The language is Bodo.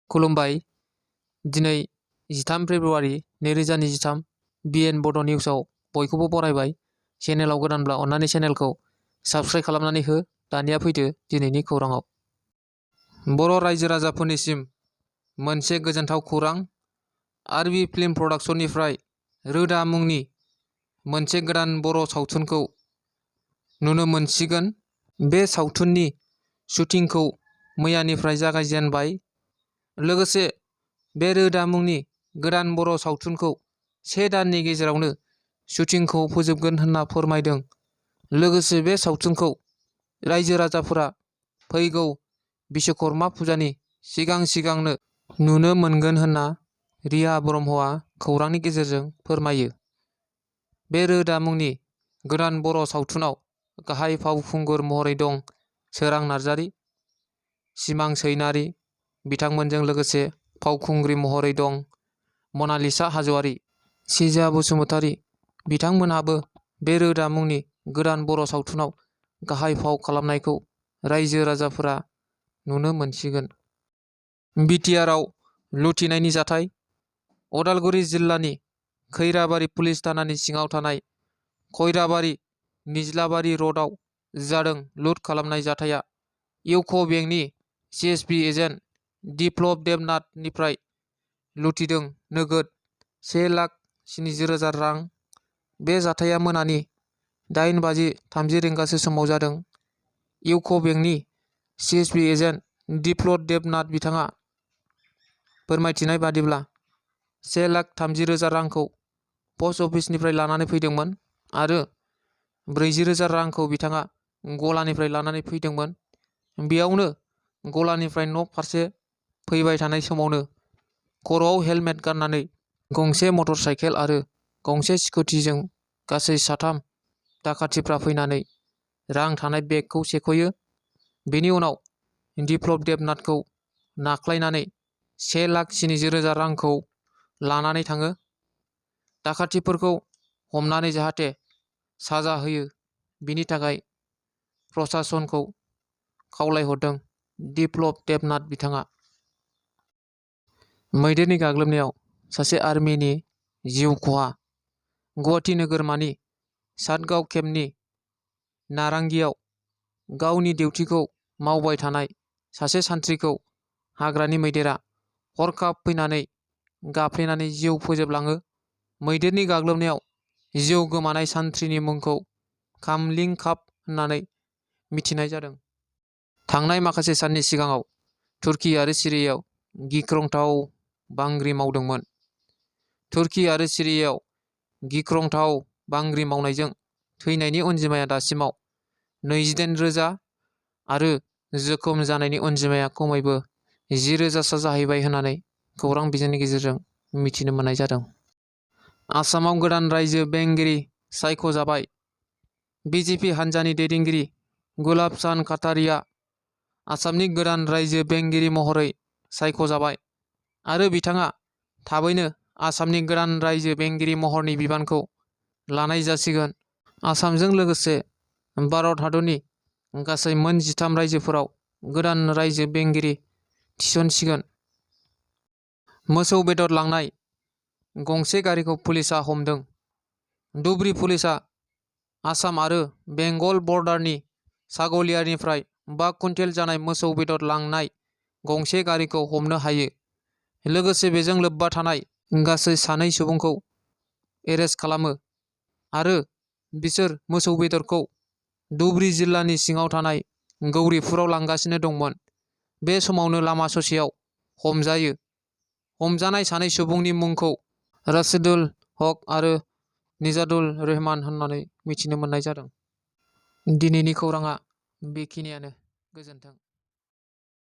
खुलुमबाय। दिनै 13 फेब्रुआरि 2023 BN बड' निउसआव बयखौबो बरायबाय। चेनेलाव गोदानब्ला अन्नानै चेनेलखौ साबस्क्राइब खालामनानै हो। दानिया फैदो दिनैनि खौराङाव। बर' रायजो राजाफोरनिसिम मोनसे गोजोनथाव खौरां। आरबि फिल्म प्रडाक्शननिफ्राय रोदा मुंनि मोनसे गोदान बर' सावथुनखौ नुनो मोनसिगोन। बे सावथुननि शुटिंखौ मैयानिफ्राय जागायजेनबाय। लोगोसे बे रोदा मुंनि गोदान बर' सावथुनखौ 1 दाननि गेजेरावनो शुटिंखौ फोजोबगोन होनना फोरमायदों। लोगोसे बे सावथुनखौ रायजो राजाफोरा फैगौ बिश्वकर्मा फुजानि सिगांनो नुनो मोनगोन होनना रिया ब्रह्मआ खौरांनि गेजेरजों फोरमायो। बे रोदा मुंनि गोदान बर' सावथुनाव गाहाय फावखुंगुर महरै दं सोरां नार्जारि, सिमां सैनारि। बिथांमोनजों लोगोसे फावखुंग्रि महरै दं मनालिसा हाज'वारि, सिजा बसुमतारी। बिथांमोनहाबो बे रोदा मुंनि गोदान बर' सावथुनाव गाहाय फाव खालामनायखौ रायजो राजाफोरा नुनो मोनसिगोन। बिटिआरआव लुथिनायनि जाथाय। उदालगुरि जिल्लानि खैराबारि पुलिस थानानि सिङाव थानाय खैराबारि निज्लाबारि र'डआव जादों लुट खालामनाय जाथाया। इउक' बेंकनि सिएसपि एजेन्ट दिप्लब देबनाथनिफ्राय लुथिदों नोगोद 1,70,000 रां। बे जाथाया मोनानि 8:30 रिंगासो समाव जादों। इउक' बेंकनि सिएसपि एजेन्ट दिप्लब देबनाथ बिथाङा फोरमायथिनाय बादिब्ला 1,30,000 रांखौ पस्ट अफिसनिफ्राय लानानै फैदोंमोन आरो 40,000 रांखौ बिथाङा गलानिफ्राय लानानै फैदोंमोन। बेयावनो गलानिफ्राय न' फारसे फैबाय थानाय समावनो खर'आव हेलमेट गाननानै गंसे मटर साइकेल आरो गंसे स्कुटिजों गासै 3 दाखाथिफ्रा फैनानै रां थानाय बेगखौ सेख'यो। बेनि उनाव दिप्लब देबनाथखौ नाख्लायनानै 1,70,000 रांखौ लानानै थाङो। दाखाथिफोरखौ हमनानै जाहाथे साजा होयो बिनि थाखाय प्रशासनखौ खावलायहरदों दिप्लब देबनाथ बिथाङा। मैदेरनि गाग्लोबनायाव सासे आर्मिनि जिउ खहा। गुवाहाटि नोगोरमानि सातगाव केम्पनि नारांगियाव गावनि डिउटिखौ मावबाय थानाय सासे सान्थ्रिखौ हाग्रानि मैदेरा हरखाब फैनानै गाफ्लेनानै जिउ फोजोबलाङो। मैदेरनि गाग्लोबनायाव जिउ गोमानाय सान्थ्रिनि मुंखौ खामलिंकाप होननानै मिथिनाय जादों। थांनाय माखासे साननि सिगाङाव तुर्की आरो सिरियायाव गिख्रंथाव बांग्रि मावदोंमोन। तुर्की आरो सिरियायाव गिख्रंथाव बांग्रि मावनायजों थैनायनि अनजिमाया दासिमाव 28,000 आरो जोखोम जानायनि अनजिमाया खमैबो 10,000 जाहैबाय होननानै खौरां बिजोंनि गेजेरजों मिथिनो मोननाय जादों। आसामाव गोदान रायजो बेंगिरि सायख'जाबाय। बिजेपि हान्जानि दैदेनगिरि गुलाब चान्द काटारिया आसामनि गोदान रायजो बेंगिरि महरै सायख'जाबाय आरो बिथाङा थाबैनो आसामनि गोदान रायजो बेंगिरि महरनि बिबानखौ लानाय जासिगोन। आसामजों लोगोसे भारत हादरनि गासै मोन 13 रायजोफोराव गोदान रायजो बेंगिरि थिसनसिगोन। मोसौ बेदर लांनाय गंसे गारिखौ पुलिसआ हमदों। धुबुरी पुलिसआ आसाम आरो बेंगल बर्डारनि सागलियानिफ्राय 5 कुइन्टेल जानाय मोसौ बेदर लांनाय गंसे गारिखौ हमनो हायो। लोगोसे बेजों लोब्बा थानाय गासै 2 सुबुंखौ एरेस्ट खालामो आरो बिसोर मोसौ बेदरखौ धुबुरी जिल्लानि सिङाव थानाय गौरीपुराव लांगासिनो दंमोन। बे समावनो लामा ससेयाव हमजायो। हमजानाय 2 सुबुंनि मुंखौ राशिदुल हक आरो निजादुल रहमान होननानै मिथिनो मोननाय जादों। दिनैनि खौराङा बेखिनियानो। गोजोन्थों।